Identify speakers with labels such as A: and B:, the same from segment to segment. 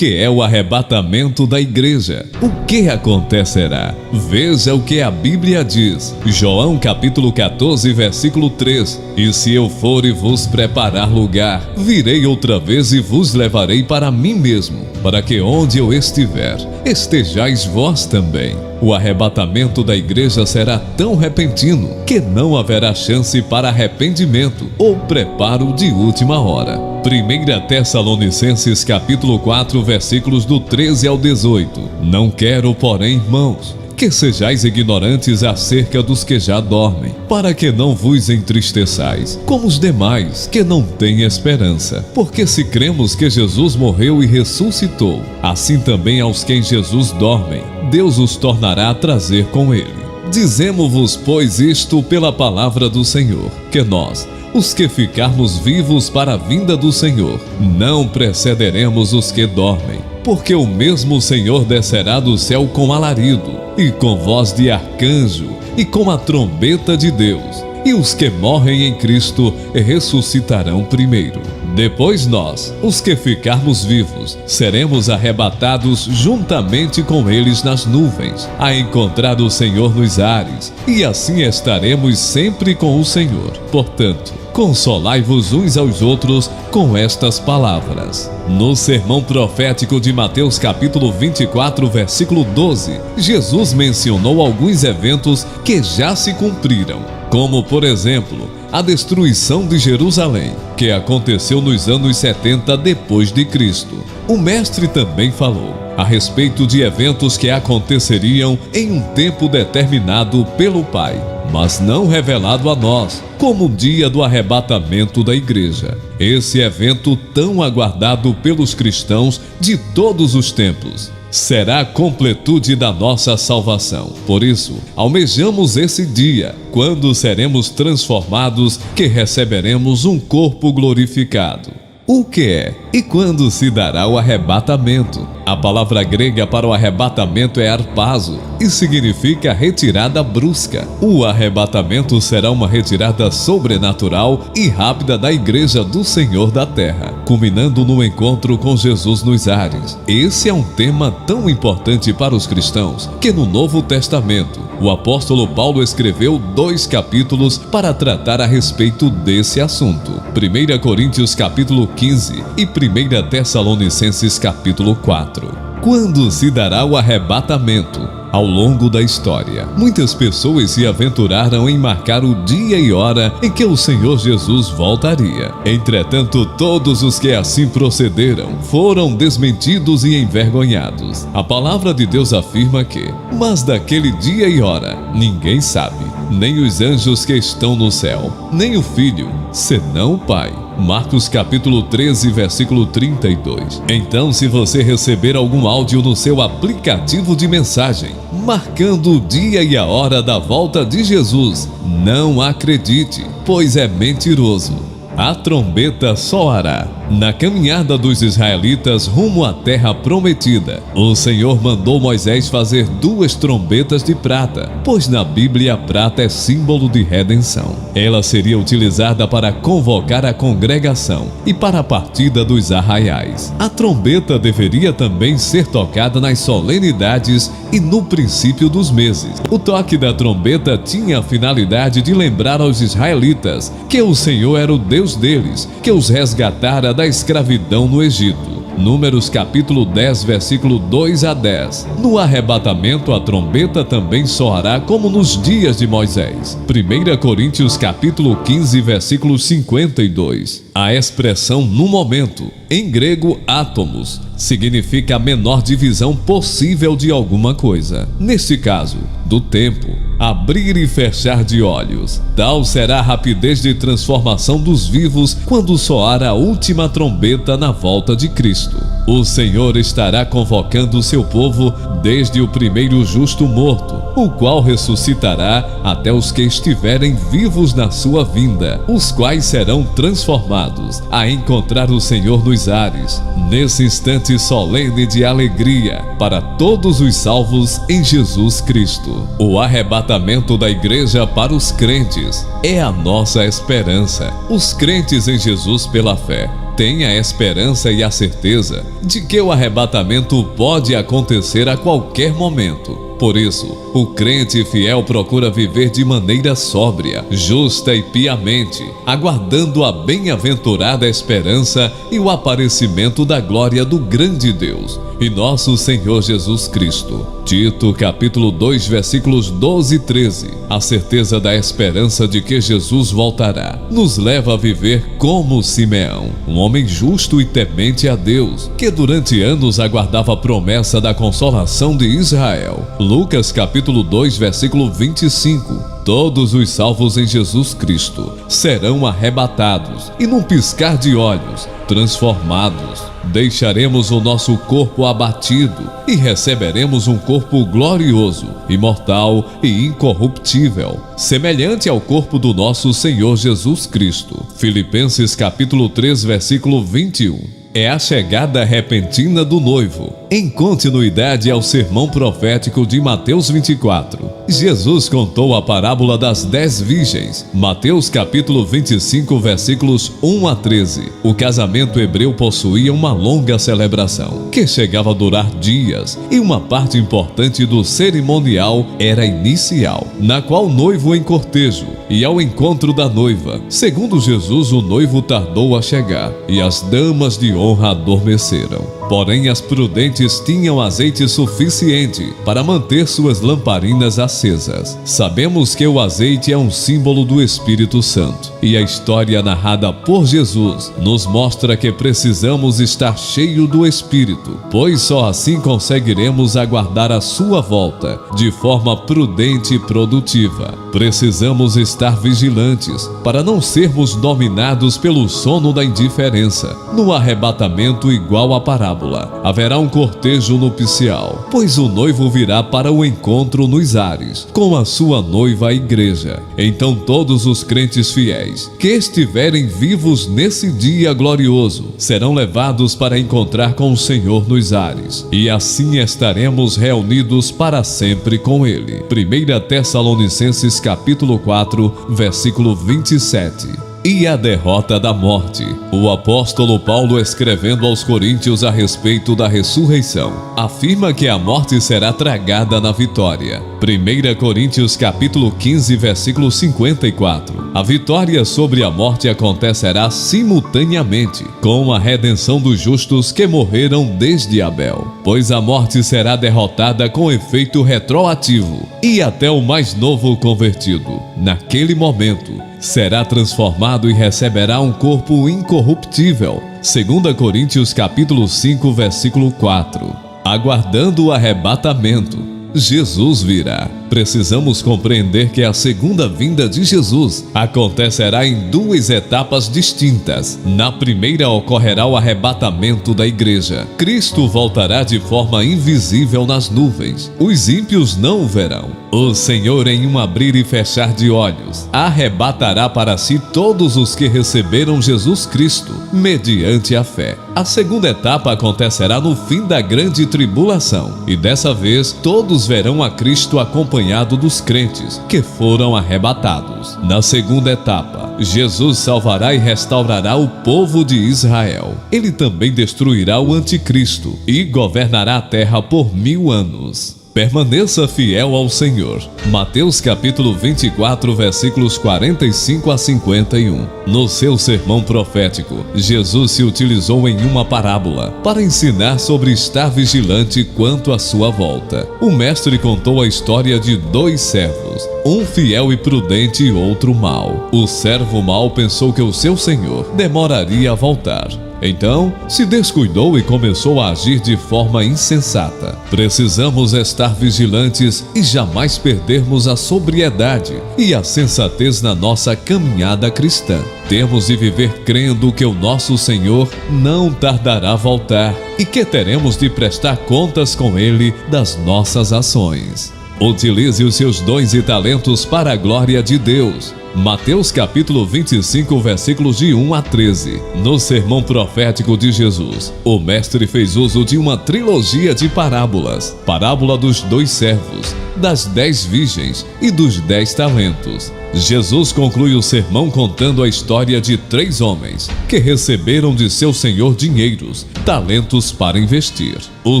A: que é o arrebatamento da igreja? O que acontecerá? Veja o que a Bíblia diz. João capítulo 14, versículo 3. E se eu for e vos preparar lugar, virei outra vez e vos levarei para mim mesmo, para que onde eu estiver, estejais vós também. O arrebatamento da igreja será tão repentino que não haverá chance para arrependimento ou preparo de última hora. 1 Tessalonicenses capítulo 4, versículos do 13 ao 18. Não quero, porém, irmãos, que sejais ignorantes acerca dos que já dormem, para que não vos entristeçais, como os demais que não têm esperança. Porque se cremos que Jesus morreu e ressuscitou, assim também aos que em Jesus dormem, Deus os tornará a trazer com ele. Dizemo-vos, pois, isto pela palavra do Senhor, que nós, os que ficarmos vivos para a vinda do Senhor, não precederemos os que dormem. Porque o mesmo Senhor descerá do céu com alarido, e com voz de arcanjo, e com a trombeta de Deus, e os que morrem em Cristo ressuscitarão primeiro. Depois nós, os que ficarmos vivos, seremos arrebatados juntamente com eles nas nuvens, a encontrar o Senhor nos ares, e assim estaremos sempre com o Senhor. Portanto, consolai-vos uns aos outros com estas palavras. No sermão profético de Mateus capítulo 24, versículo 12, Jesus mencionou alguns eventos que já se cumpriram, como, por exemplo, a destruição de Jerusalém, que aconteceu nos anos 70 depois de Cristo. O mestre também falou a respeito de eventos que aconteceriam em um tempo determinado pelo Pai, mas não revelado a nós, como o dia do arrebatamento da igreja. Esse evento tão aguardado pelos cristãos de todos os tempos será a completude da nossa salvação. Por isso, almejamos esse dia, quando seremos transformados, que receberemos um corpo glorificado. O que é e quando se dará o arrebatamento? A palavra grega para o arrebatamento é harpazo e significa retirada brusca. O arrebatamento será uma retirada sobrenatural e rápida da igreja do Senhor da terra, culminando no encontro com Jesus nos ares. Esse é um tema tão importante para os cristãos que no Novo Testamento o apóstolo Paulo escreveu 2 capítulos para tratar a respeito desse assunto. 1 Coríntios capítulo 15 e 1 Tessalonicenses capítulo 4. Quando se dará o arrebatamento? Ao longo da história, muitas pessoas se aventuraram em marcar o dia e hora em que o Senhor Jesus voltaria. Entretanto, todos os que assim procederam foram desmentidos e envergonhados. A palavra de Deus afirma que, mas daquele dia e hora, ninguém sabe, nem os anjos que estão no céu, nem o Filho, senão o Pai. Marcos capítulo 13, versículo 32. Então, se você receber algum áudio no seu aplicativo de mensagem, marcando o dia e a hora da volta de Jesus, não acredite, pois é mentiroso. A trombeta soará. Na caminhada dos israelitas rumo à terra prometida, o Senhor mandou Moisés fazer 2 trombetas de prata, pois na Bíblia a prata é símbolo de redenção. Ela seria utilizada para convocar a congregação e para a partida dos arraiais. A trombeta deveria também ser tocada nas solenidades e no princípio dos meses. O toque da trombeta tinha a finalidade de lembrar aos israelitas que o Senhor era o Deus deles, que os resgatara da escravidão no Egito. Números capítulo 10, versículo 2 a 10. No arrebatamento, a trombeta também soará como nos dias de Moisés. 1 Coríntios capítulo 15, versículo 52. A expressão no momento, em grego átomos, significa a menor divisão possível de alguma coisa. Neste caso, do tempo, abrir e fechar de olhos. Tal será a rapidez de transformação dos vivos quando soar a última trombeta na volta de Cristo. O Senhor estará convocando o seu povo desde o primeiro justo morto, o qual ressuscitará até os que estiverem vivos na sua vinda, os quais serão transformados a encontrar o Senhor nos ares, nesse instante solene de alegria para todos os salvos em Jesus Cristo. O arrebatamento da igreja para os crentes é a nossa esperança. Os crentes em Jesus pela fé Tenha a esperança e a certeza de que o arrebatamento pode acontecer a qualquer momento. Por isso, o crente fiel procura viver de maneira sóbria, justa e piamente, aguardando a bem-aventurada esperança e o aparecimento da glória do grande Deus e nosso Senhor Jesus Cristo. Tito, capítulo 2, versículos 12 e 13. A certeza da esperança de que Jesus voltará nos leva a viver como Simeão, um homem justo e temente a Deus, que durante anos aguardava a promessa da consolação de Israel. Lucas capítulo 2, versículo 25. Todos os salvos em Jesus Cristo serão arrebatados e num piscar de olhos, transformados. Deixaremos o nosso corpo abatido e receberemos um corpo glorioso, imortal e incorruptível, semelhante ao corpo do nosso Senhor Jesus Cristo. Filipenses capítulo 3, versículo 21. É a chegada repentina do noivo, em continuidade ao sermão profético de Mateus 24. Jesus contou a parábola das 10 virgens, Mateus capítulo 25, versículos 1 a 13. O casamento hebreu possuía uma longa celebração, que chegava a durar dias, e uma parte importante do cerimonial era inicial, na qual o noivo em cortejo e ao encontro da noiva. Segundo Jesus, o noivo tardou a chegar, e as damas de honra adormeceram. Porém, as prudentes tinham azeite suficiente para manter suas lamparinas acesas. Sabemos que o azeite é um símbolo do Espírito Santo, e a história narrada por Jesus nos mostra que precisamos estar cheio do Espírito, pois só assim conseguiremos aguardar a sua volta de forma prudente e produtiva. Precisamos estar vigilantes para não sermos dominados pelo sono da indiferença. No arrebatamento igual à parábola, haverá um cortejo nupcial, pois o noivo virá para o encontro nos ares, com a sua noiva a igreja. Então todos os crentes fiéis que estiverem vivos nesse dia glorioso serão levados para encontrar com o Senhor nos ares, e assim estaremos reunidos para sempre com Ele. 1 Tessalonicenses capítulo 4, versículo 27. E a derrota da morte. O apóstolo Paulo, escrevendo aos Coríntios a respeito da ressurreição, afirma que a morte será tragada na vitória. 1 Coríntios capítulo 15, versículo 54. A vitória sobre a morte acontecerá simultaneamente com a redenção dos justos que morreram desde Abel, pois a morte será derrotada com efeito retroativo, e até o mais novo convertido, naquele momento, será transformado e receberá um corpo incorruptível. 2 Coríntios capítulo 5, versículo 4. Aguardando o arrebatamento, Jesus virá. Precisamos compreender que a segunda vinda de Jesus acontecerá em duas etapas distintas. Na primeira ocorrerá o arrebatamento da igreja. Cristo voltará de forma invisível nas nuvens. Os ímpios não o verão. O Senhor, em um abrir e fechar de olhos, arrebatará para si todos os que receberam Jesus Cristo, mediante a fé. A segunda etapa acontecerá no fim da grande tribulação, e dessa vez todos verão a Cristo acompanhado dos crentes que foram arrebatados. Na segunda etapa, Jesus salvará e restaurará o povo de Israel. Ele também destruirá o anticristo e governará a terra por 1000 anos. Permaneça fiel ao Senhor. Mateus capítulo 24, versículos 45 a 51. No seu sermão profético, Jesus se utilizou em uma parábola para ensinar sobre estar vigilante quanto à sua volta. O mestre contou a história de 2 servos, um fiel e prudente e outro mau. O servo mau pensou que o seu senhor demoraria a voltar. Então, se descuidou e começou a agir de forma insensata. Precisamos estar vigilantes e jamais perdermos a sobriedade e a sensatez na nossa caminhada cristã. Temos de viver crendo que o nosso Senhor não tardará a voltar e que teremos de prestar contas com Ele das nossas ações. Utilize os seus dons e talentos para a glória de Deus. Mateus capítulo 25, versículos de 1 a 13. No sermão profético de Jesus, o mestre fez uso de uma trilogia de parábolas. Parábola dos 2 servos, das 10 virgens e dos 10 talentos. Jesus conclui o sermão contando a história de 3 homens que receberam de seu senhor dinheiros, talentos para investir. O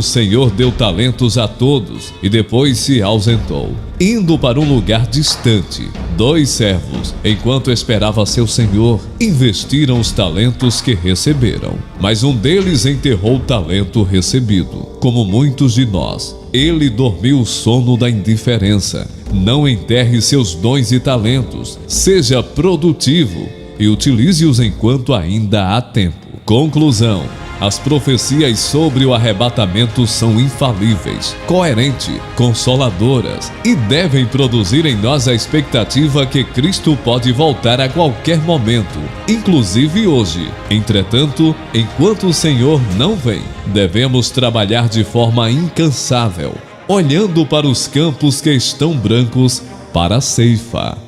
A: senhor deu talentos a todos e depois se ausentou, indo para um lugar distante. 2 servos, enquanto esperava seu senhor, investiram os talentos que receberam. Mas um deles enterrou o talento recebido. Como muitos de nós, ele dormiu o sono da indiferença. Não enterre seus dons e talentos. Seja produtivo e utilize-os enquanto ainda há tempo. Conclusão: as profecias sobre o arrebatamento são infalíveis, coerentes, consoladoras e devem produzir em nós a expectativa que Cristo pode voltar a qualquer momento, inclusive hoje. Entretanto, enquanto o Senhor não vem, devemos trabalhar de forma incansável, olhando para os campos que estão brancos para a ceifa.